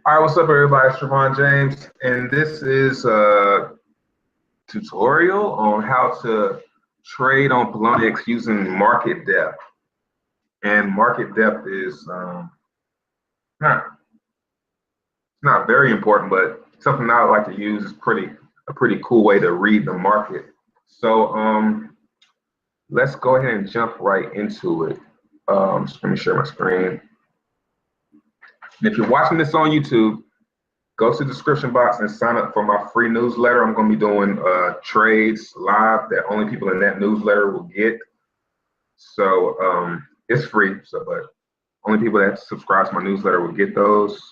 All right, what's up, everybody? It's Trevon James, and this is a tutorial on how to trade on Poloniex using market depth. And market depth is not very important, but something I like to use is a pretty cool way to read the market. So let's go ahead and jump right into it. Just let me share my screen. And if you're watching this on YouTube, go to the description box and sign up for my free newsletter. I'm going to be doing trades live that only people in that newsletter will get. So it's free, but only people that subscribe to my newsletter will get those.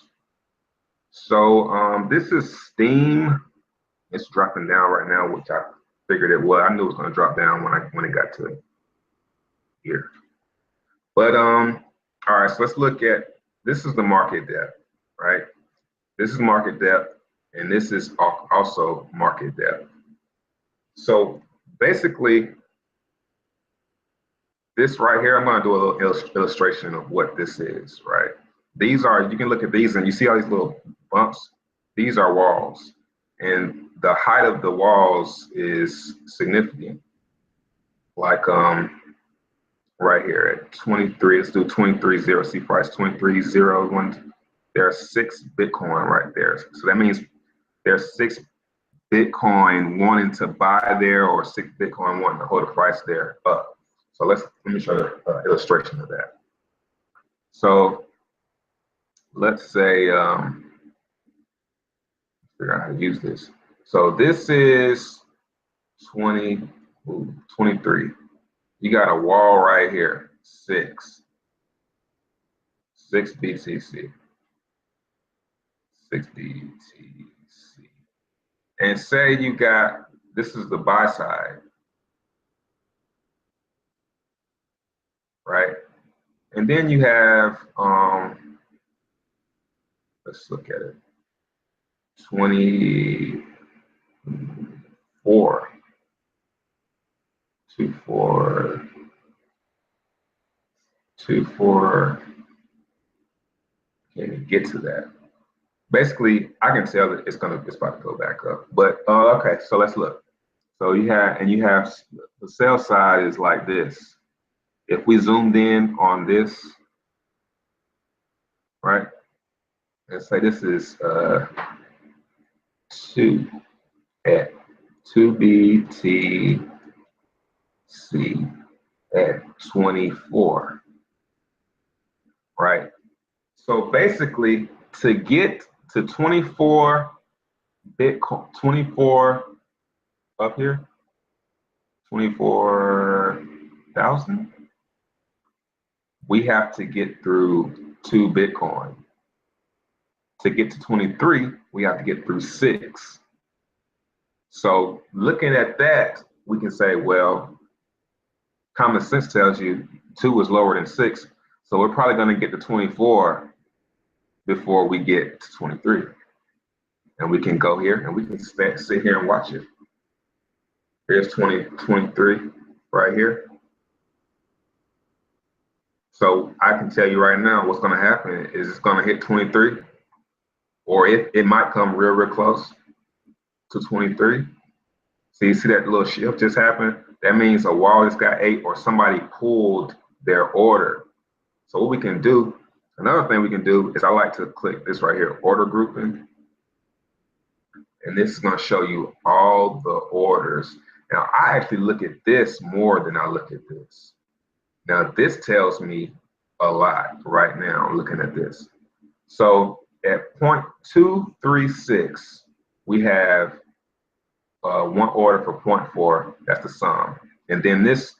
So this is Steam. It's dropping down right now, which I figured it was. I knew it was going to drop down when it got to here. But all right, so let's look at, this is the market depth, right? This is market depth, and this is also market depth. So basically, this right here, I'm going to do a little illustration of what this is, right? These are, you can look at these and you see all these little bumps. These are walls, and the height of the walls is significant. Like right here at 23, let's do 23.0, see price 23.01. There's 6 Bitcoin right there. So that means there's 6 Bitcoin wanting to buy there, or 6 Bitcoin wanting to hold the price there up. So let me show the illustration of that. So let's say, figure out how to use this. So this is 23. You got a wall right here, 6 BTC. 6 BTC. And say you got, this is the buy side, right? And then you have, let's look at it, 24, 24, can't even get to that. Basically, I can tell that it's about to go back up. But okay, so let's look. So you have the sell side is like this. If we zoomed in on this, right? Let's say this is 2 at 2 BTC at 24, right? So basically, to get to 24 Bitcoin, 24 up here, 24,000, we have to get through 2 Bitcoin. To get to 23, we have to get through 6. So looking at that, we can say, well, common sense tells you 2 is lower than 6. So we're probably going to get to 24 before we get to 23. And we can go here and we can sit here and watch it. Here's 23 right here. So I can tell you right now what's going to happen is it's going to hit 23, or it might come real close to 23. So you see that little shift just happened? That means a wall just got 8, or somebody pulled their order. So what we can do, another thing we can do is I like to click this right here, order grouping. And this is going to show you all the orders. Now, I actually look at this more than I look at this. Now, this tells me a lot right now, looking at this. So at 0.236, we have one order for 0.4, that's the sum. And then this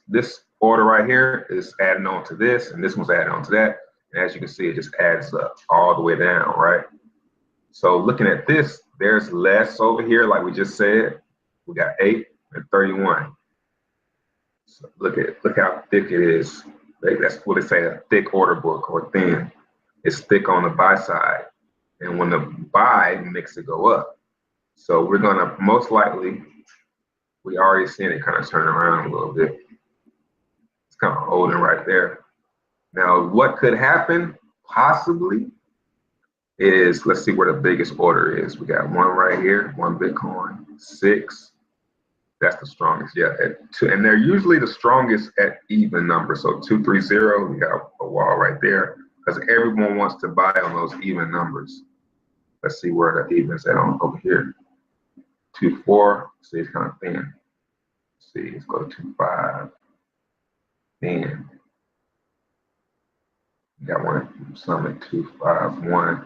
order right here is adding on to this, and this one's adding on to that. And as you can see, it just adds up all the way down, right? So looking at this, there's less over here, like we just said. We got 8 and 31. So look how thick it is. That's what they say, a thick order book, or thin. It's thick on the buy side. And when the buy makes it go up. So we're gonna most likely, we already seen it kind of turn around a little bit. It's kind of holding right there. Now, what could happen? Possibly is, let's see where the biggest order is. We got one right here, one Bitcoin, 6. That's the strongest, yeah. At 2, and they're usually the strongest at even numbers. So 230, we got a wall right there because everyone wants to buy on those even numbers. Let's see where the even's at on over here. 2.4, see it's kind of thin. Let's see, let's go to 2.5. Thin. We got one, some at 2.51.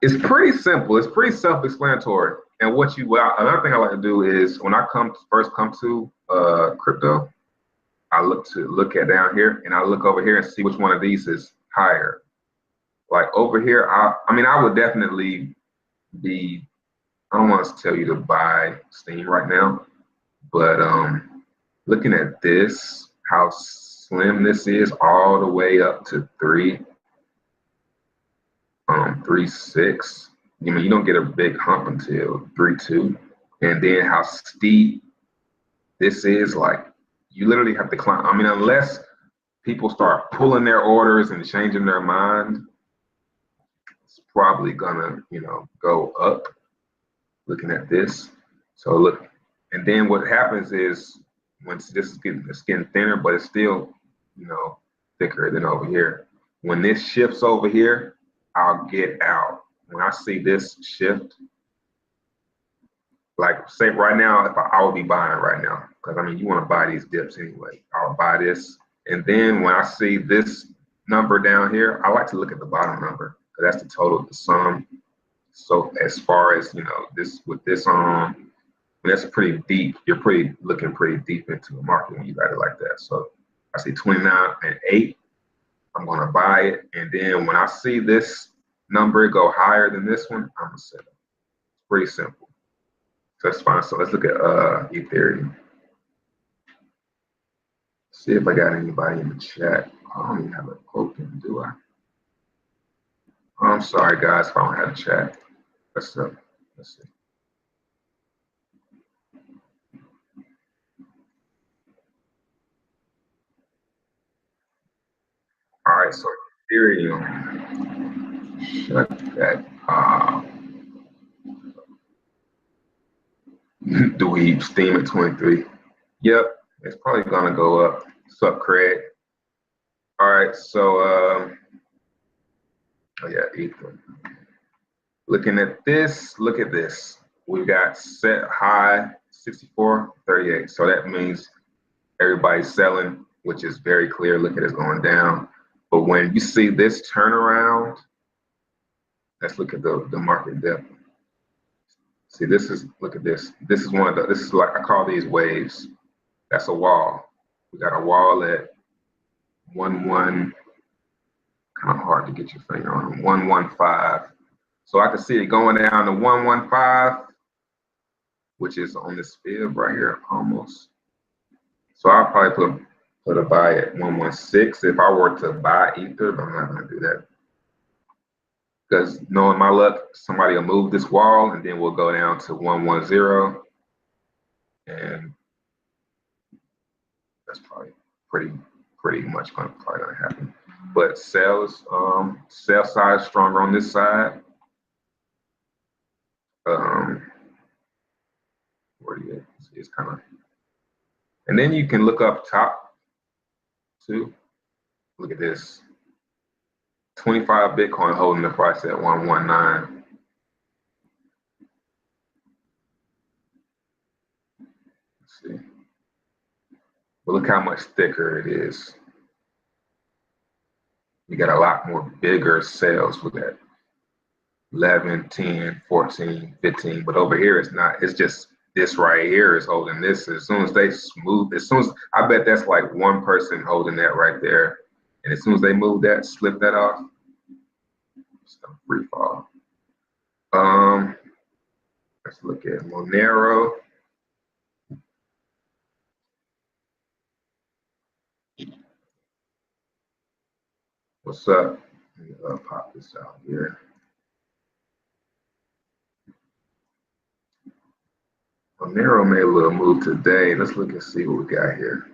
It's pretty simple. It's pretty self-explanatory. And what another thing I like to do is when I first come to crypto, I look at down here and I look over here and see which one of these is higher. Like over here, I mean, I would definitely be, I don't want to tell you to buy Steam right now, but looking at this, how slim this is all the way up to 3.6. You know, you don't get a big hump until 3.2. And then how steep this is, like you literally have to climb. I mean, unless people start pulling their orders and changing their mind, it's probably gonna, you know, go up looking at this. So look, and then what happens is once this is getting thinner, but it's still, you know, thicker than over here. When this shifts over here, I'll get out. When I see this shift, like say right now, if I would be buying right now, because I mean, you want to buy these dips anyway. I'll buy this. And then when I see this number down here, I like to look at the bottom number because that's the total of the sum. So as far as, you know, this with this that's pretty deep. You're looking pretty deep into the market when you got it like that. So I see 29.8. I'm gonna buy it, and then when I see this number go higher than this one, I'm gonna sell it. It's pretty simple. So that's fine. So let's look at Ethereum. See if I got anybody in the chat. I don't even have it open, do I? I'm sorry, guys, if I don't have a chat. Let's see. All right, so Ethereum. Shut that. Do we steam at 23? Yep, it's probably gonna go up. What's up, Craig? All right, so oh yeah, Ether. Looking at this, look at this. We've got set high 64.38. So that means everybody's selling, which is very clear. Look at it going down. But when you see this turnaround, let's look at the market depth. See, look at this. This is this is like, I call these waves. That's a wall. We got a wall at 1.1, kind of hard to get your finger on, 1.15. So I can see it going down to 1.15, which is on this fib right here, almost. So I'll probably put a buy at 1.16 if I were to buy Ether, but I'm not gonna do that. Because knowing my luck, somebody will move this wall and then we'll go down to 1.10. And that's probably pretty much probably gonna happen. But sell side is stronger on this side. Where do you see? It's kind of, and then you can look up top too. Look at this. 25 Bitcoin holding the price at 119. Let's see. But look how much thicker it is. You got a lot more bigger sales with that. 11, 10, 14, 15. But over here, it's not. It's just this right here is holding this. As soon as they smooth, I bet that's like one person holding that right there. And as soon as they move that, slip that off, it's gonna free fall. Let's look at Monero. What's up? Let me pop this out here. Monero made a little move today. Let's look and see what we got here.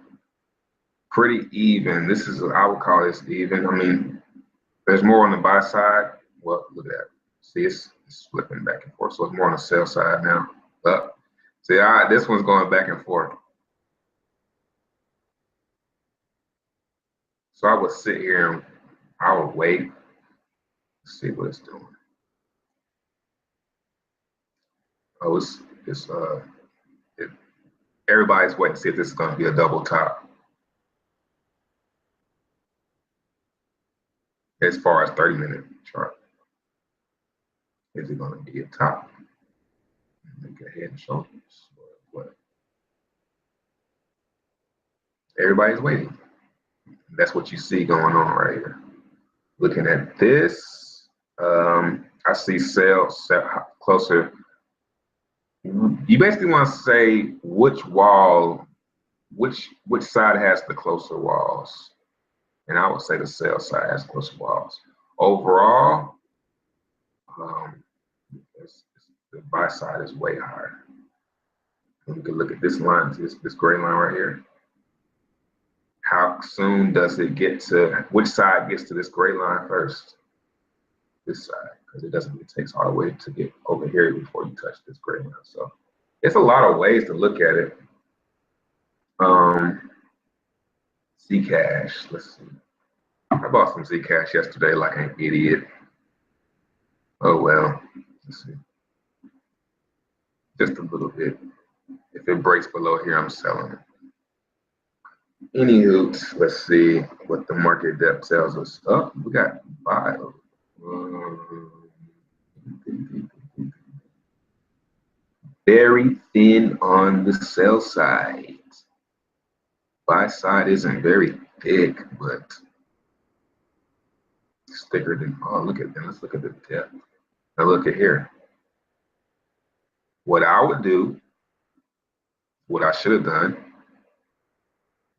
Pretty even. This is, I would call this even. I mean, There's more on the buy side. Well, look at that. See, it's flipping back and forth. So it's more on the sell side now. Up. See, this one's going back and forth. So I would sit here and I would wait, see what it's doing. Oh, everybody's waiting to see if this is going to be a double top. As far as 30-minute chart, is it going to be a top? Look at head and shoulders. What? Everybody's waiting. That's what you see going on right here. Looking at this, I see sales closer. You basically want to say which wall, which side has the closer walls, and I would say the sell side has closer walls. Overall, the buy side is way higher. We can look at this line, this gray line right here. How soon does it get to, which side gets to this gray line first? This side, because it takes all the way to get over here before you touch this gray line. So it's a lot of ways to look at it. Zcash, let's see. I bought some Zcash yesterday like an idiot. Oh well, let's see. Just a little bit. If it breaks below here, I'm selling it. Anywho, let's see what the market depth tells us. Oh, we got 5. Very thin on the sell side. Buy side isn't very thick, but it's thicker than, oh, look at that. Let's look at the depth. Now look at here. What I would do, what I should have done,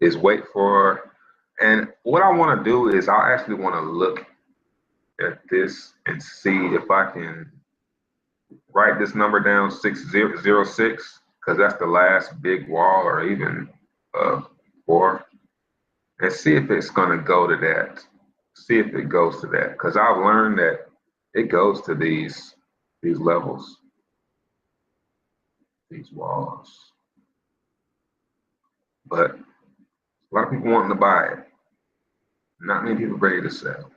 is wait for, and what I want to do is I actually want to look at this and see if I can write this number down, 606, because that's the last big wall, or even 4, and see if it's going to go to that. See if it goes to that, because I've learned that it goes to these levels, these walls. But a lot of people wanting to buy it. Not many people ready to sell.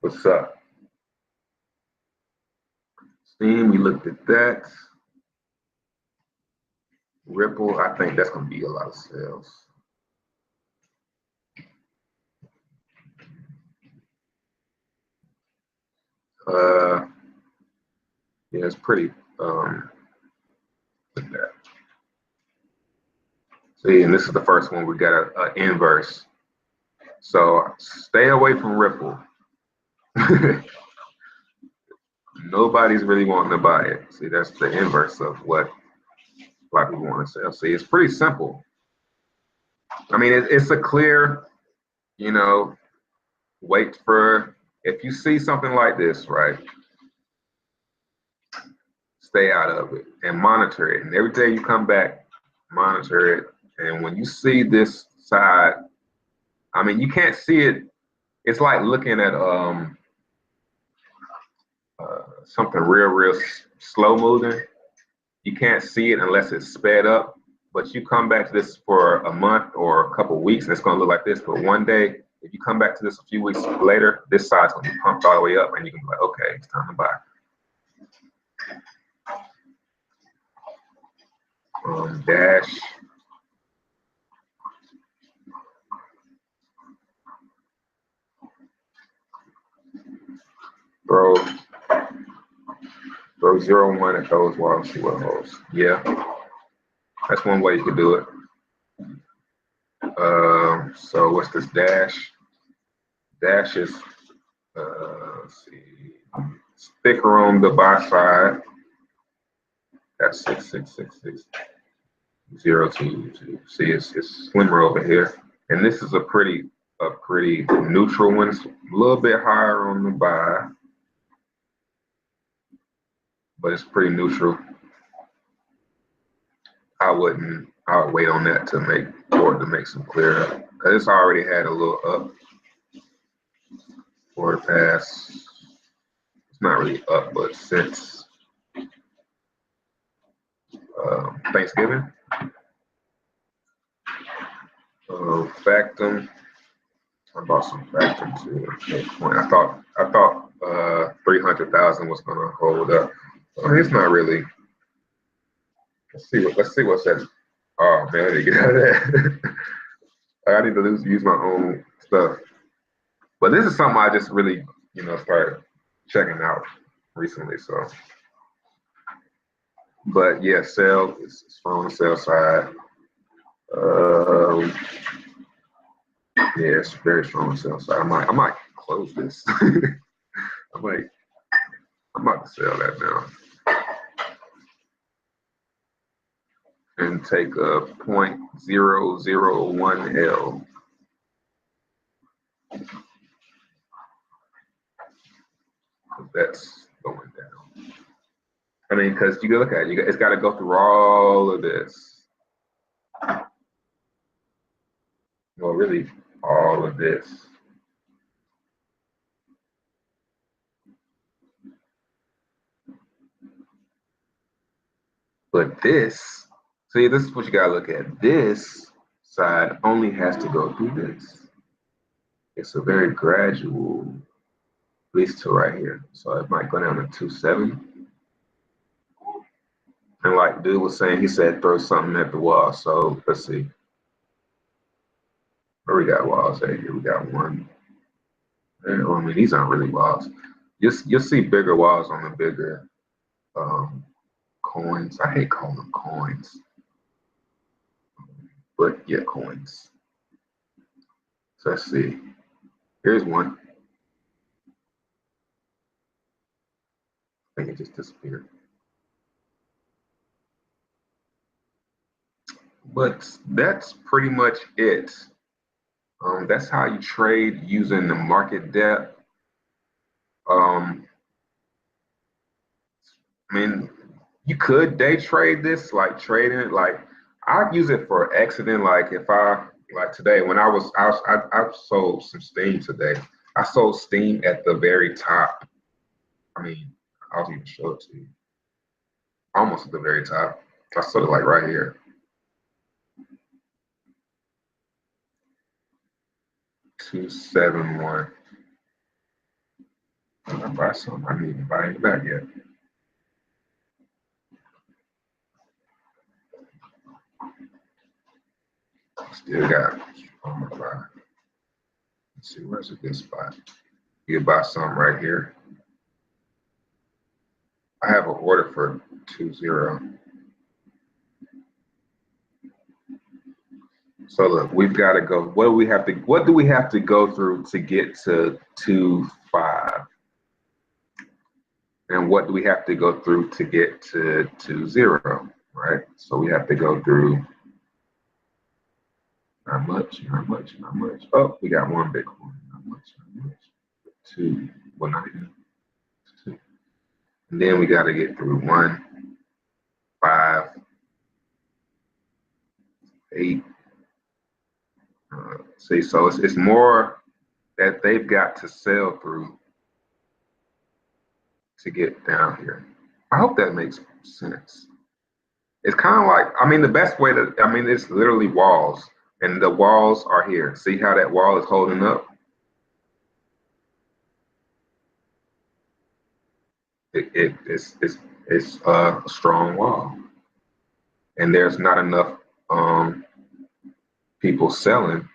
What's up? Steam, we looked at that. Ripple, I think that's going to be a lot of sales. Yeah, it's pretty, look at that. See, and this is the first one, we got an inverse. So stay away from Ripple. Nobody's really wanting to buy it. See, that's the inverse of what a lot of people want to sell. See, it's pretty simple. I mean, it's a clear, wait for, if you see something like this, right, stay out of it and monitor it. And every day you come back, monitor it. And when you see this side, I mean, you can't see it. It's like looking at something real slow moving. You can't see it unless it's sped up. But you come back to this for a month or a couple of weeks, and it's going to look like this. But one day, if you come back to this a few weeks later, this side's going to be pumped all the way up, and you can be like, okay, it's time to buy. Dash. Throw 0-1 at those walls, see what holds. Yeah, that's one way you could do it. So what's this dash? Dash is, let's see, it's thicker on the buy side. That's 666602. See, it's slimmer over here, and this is a pretty neutral one. It's a little bit higher on the buy, but it's pretty neutral. I would wait on that to make some clear up. Cause it's already had a little up for the past, it's not really up, but since Thanksgiving. Factum, I bought some Factum too. I thought 300,000 was gonna hold up. It's not really. Let's see what's that. Oh man, I need to get out of that. I need to use my own stuff. But this is something I just really, started checking out recently. So, but yeah, sell is strong on the sell side. Yeah, it's very strong on the sell side. I might close this. I'm about to sell that now. And take a 0.001 L. That's going down. I mean, because you look at it, it's got to go through all of this. Well, really, all of this. But this, see, this is what you got to look at. This side only has to go through this. It's a very gradual, at least to right here. So it might go down to 2.7. And like dude was saying, he said throw something at the wall. So let's see. Where we got walls at here? We got one. I mean, these aren't really walls. You'll see bigger walls on the bigger coins. I hate calling them coins. But yeah, coins. So let's see. Here's one. I think it just disappeared. But that's pretty much it. That's how you trade using the market depth. I mean, you could day trade this, like trading it. Like I use it for exiting. Like if like today when I sold some Steam today. I sold Steam at the very top. I mean, I'll even show it to you. Almost at the very top. I sold it like right here. 271. I buy some. I need to buy it back yet. Still got. I'm gonna buy. Let's see, where's a good spot? You can buy some right here. I have an order for 2.0. So look, we've got to go. What do we have to go through to get to 2.5? And what do we have to go through to get to 2.0? Right? So we have to go through not much. Oh, we got one Bitcoin. Not much. Two. Well, not even two. And then we got to get through 1, 5, 8. See, so it's more that they've got to sell through to get down here. I hope that makes sense. It's kind of like, I mean, the best way to, I mean, it's literally walls, and the walls are here. See how that wall is holding up? It's a strong wall, and there's not enough people selling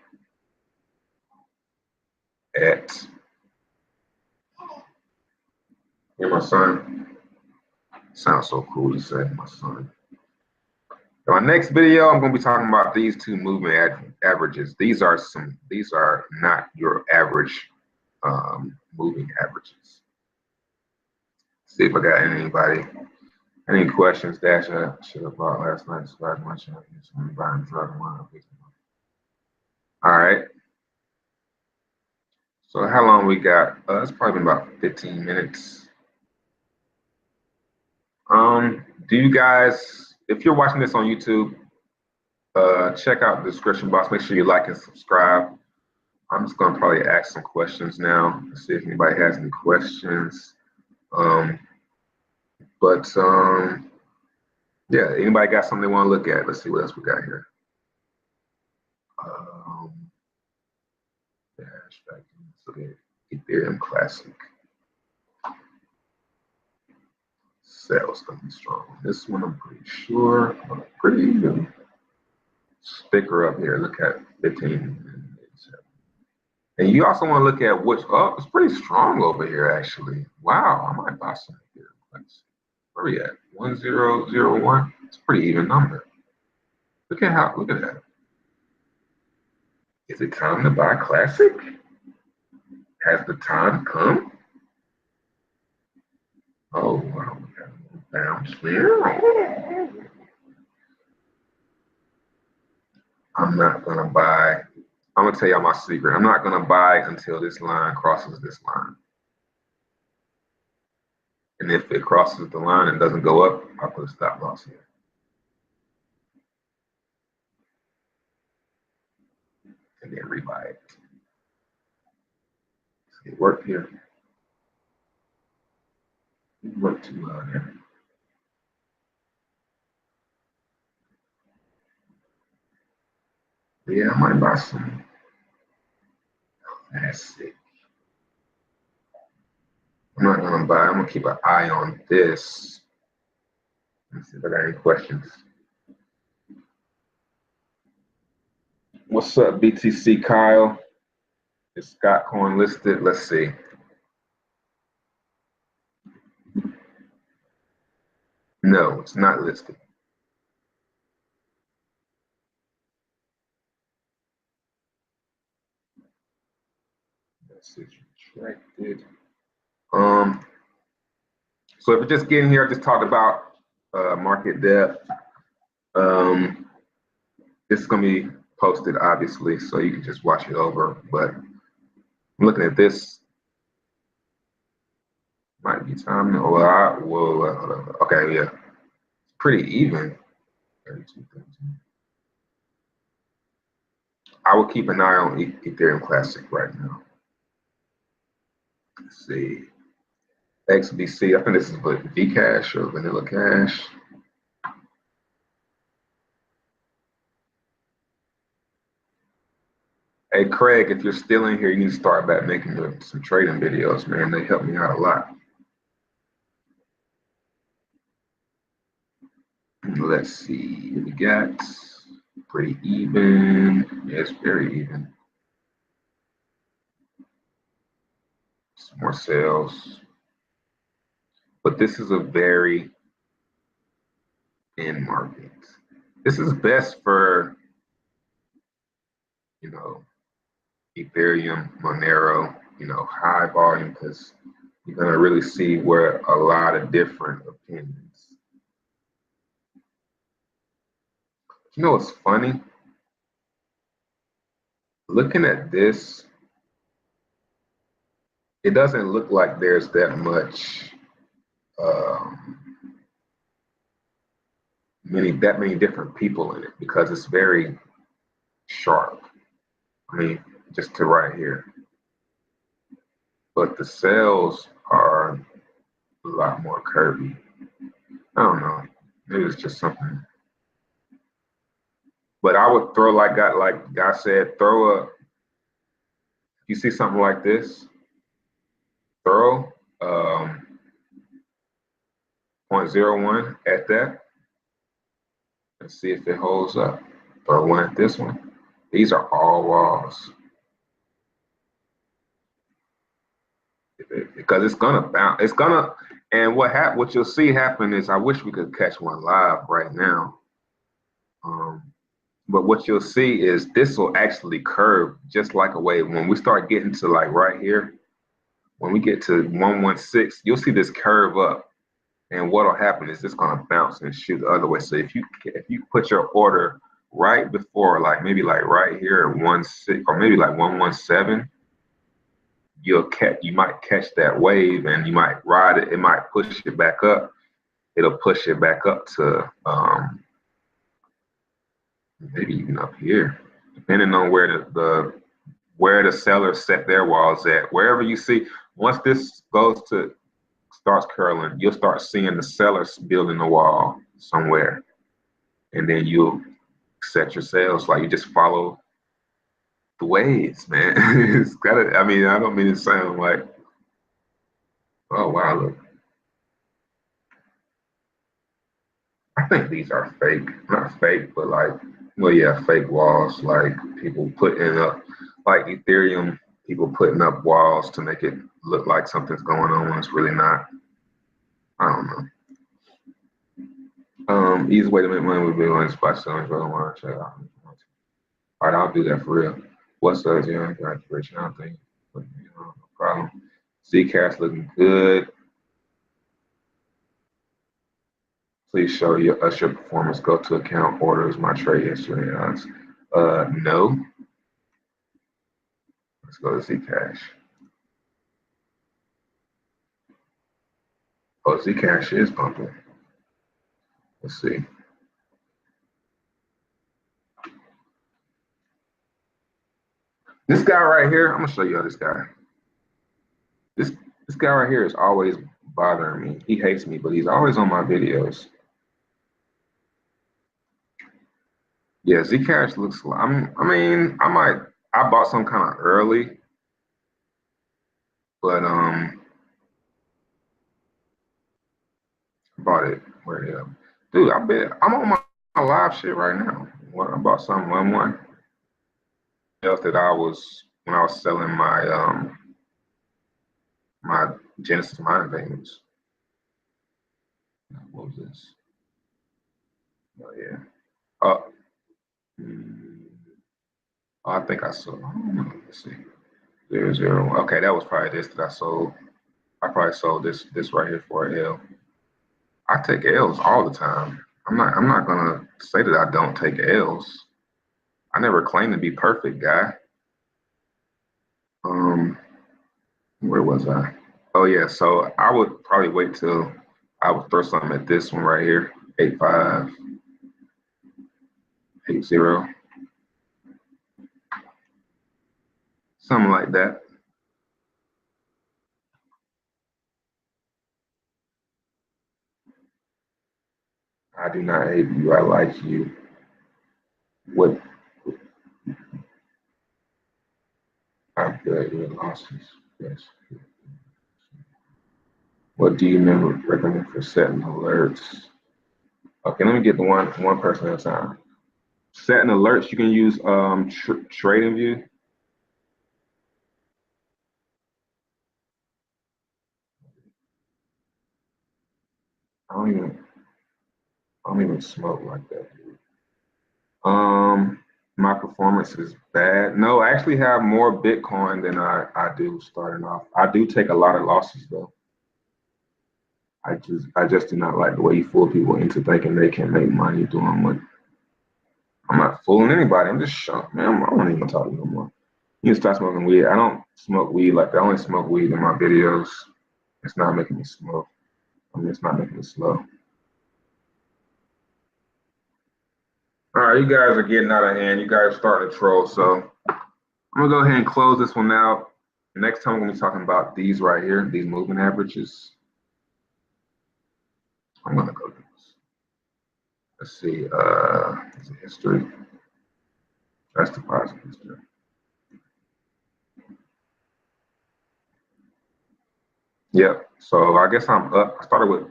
at. Hear my son? Sounds so cool to say, my son. In my next video, I'm going to be talking about these two movement averages. These are not your average moving averages. See if I got any questions. Dash I should have bought last night. All right. So how long we got? It's probably been about 15 minutes. Do you guys if you're watching this on YouTube, check out the description box. Make sure you like and subscribe. I'm just gonna probably ask some questions now. Let's see if anybody has any questions. Yeah, anybody got something they want to look at? Let's see what else we got here. Let's look at Ethereum Classic. Sales gonna be strong. This one I'm pretty sure. Pretty even. Sticker up here. Look at 15. And you also want to look at which it's pretty strong over here actually. Wow, I might buy some here. Where we at? 1001. It's a pretty even number. Look at that. Is it time to buy Classic? Has the time come? Oh wow, we got a little bounce there. I'm not gonna buy. I'm gonna tell y'all my secret. I'm not gonna buy until this line crosses this line. And if it crosses the line and doesn't go up, I'll put a stop loss here. And then rebuy it. It worked here. It worked too well there. Yeah, I might buy some Classic. I'm not gonna buy. I'm gonna keep an eye on this. Let's see if I got any questions. What's up, BTC Kyle? Is Scott Coin listed? Let's see. No, it's not listed. Message retracted. So if you're just getting here, I just talked about market depth. This is gonna be posted obviously, so you can just watch it over. But I'm looking at this. Might be time. Okay, yeah, pretty even. 32, 13. I will keep an eye on Ethereum Classic right now. Let's see. XBC, I think this is Vcash or Vanilla Cash. Hey Craig, if you're still in here, you need to start back making some trading videos, man. They help me out a lot. Let's see, we got pretty even. Yeah, it's very even. Some more sales. But this is a very thin market. This is best for, you know, Ethereum, Monero, you know, high volume, because you're going to really see where a lot of different opinions. You know what's funny? Looking at this, it doesn't look like there's that much, many different people in it, because it's very sharp. I mean, just to right here. But the sales are a lot more curvy. I don't know. Maybe it's just something. But I would throw, like Guy said, you see something like this, throw 0.01 at that and see if it holds up. Throw one at this one. These are all walls. Because it's gonna bounce. It's gonna, and what you'll see happen is, I wish we could catch one live right now. But what you'll see is this will actually curve just like a wave. When we start getting to like right here, when we get to 116, you'll see this curve up. And what'll happen is it's gonna bounce and shoot the other way. So if you put your order right before, like maybe like right here at 16 or maybe like 117, you might catch that wave and you might ride it. It might push it back up. it'll push it back up to maybe even up here, depending on where the seller set their walls at. Wherever you see, once this starts curling, you'll start seeing the sellers building a wall somewhere, and then you'll set your sales. Like, you just follow the waves, man. It's gotta. I mean, I don't mean to sound like, oh wow, look. I think these are fake, not fake, but like, well, yeah, fake walls. Like, people putting up, like Ethereum, people putting up walls to make it look like something's going on when it's really not. I don't know. Easy way to make money would be on spot selling. But I want to check out. All right, I'll do that for real. What's up, yeah? Got rich now, thing. But, no problem. Zcash looking good. Please show us your performance. Go to account orders. My trade history. No. Let's go to Zcash. Oh, Zcash is pumping. Let's see. This guy right here, I'm gonna show you this guy. This guy right here is always bothering me. He hates me, but he's always on my videos. Yeah, Zcash looks. I bought some kind of early, but bought it where dude. I'm on my live shit right now. What I bought some one else that I was when I was selling my Genesis mining payments. What was this? Oh yeah. Oh, I think I sold. I don't know. Let's see. 001. Okay, that was probably this that I sold. I probably sold this right here for a L. I take L's all the time. I'm not gonna say that I don't take L's. I never claim to be perfect, guy. Um, where was I? Oh yeah, so I would probably wait till I would throw something at this one right here, 8580, something like that. I do not hate you. I like you. What I'm good with losses. Yes. What do you recommend for setting alerts? Okay, let me get the one person at a time. Setting alerts, you can use Trading View. I don't even smoke like that. My performance is bad. No, I actually have more Bitcoin than I do starting off. I do take a lot of losses though. I just do not like the way you fool people into thinking they can make money doing what. I'm not fooling anybody. I'm just shocked, man. I don't even talk no more. You can start smoking weed. I don't smoke weed like that. I only smoke weed in my videos. It's not making me smoke. I mean, it's not making me slow. All right, you guys are getting out of hand. You guys are starting to troll. So I'm gonna go ahead and close this one out. Next time we're gonna be talking about these right here, these moving averages. I'm gonna go do this. Let's see. Is it history? That's deposit history. Yep. So I guess I'm up. I started with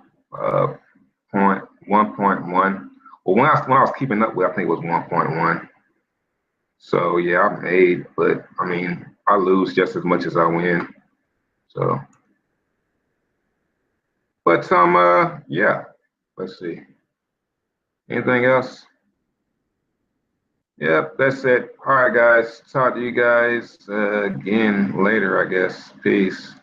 point 1.1. Well, when I was keeping up with, I think it was 1.1. So yeah, I made, but I mean, I lose just as much as I win. So, but yeah. Let's see. Anything else? Yep, that's it. All right, guys. Talk to you guys again later, I guess. Peace.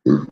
And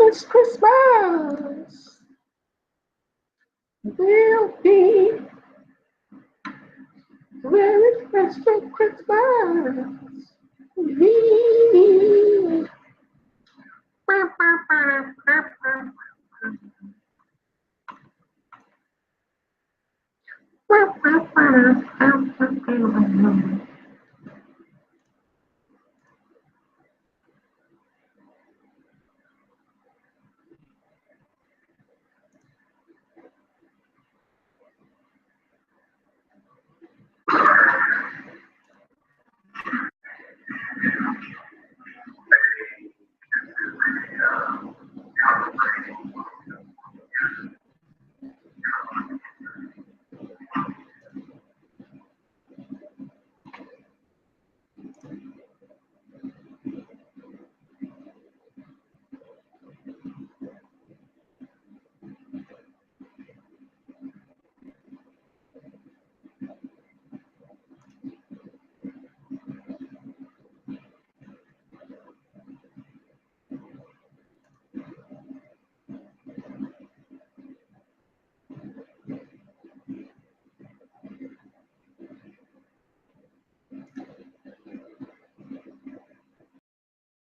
this Christmas will be very special Christmas.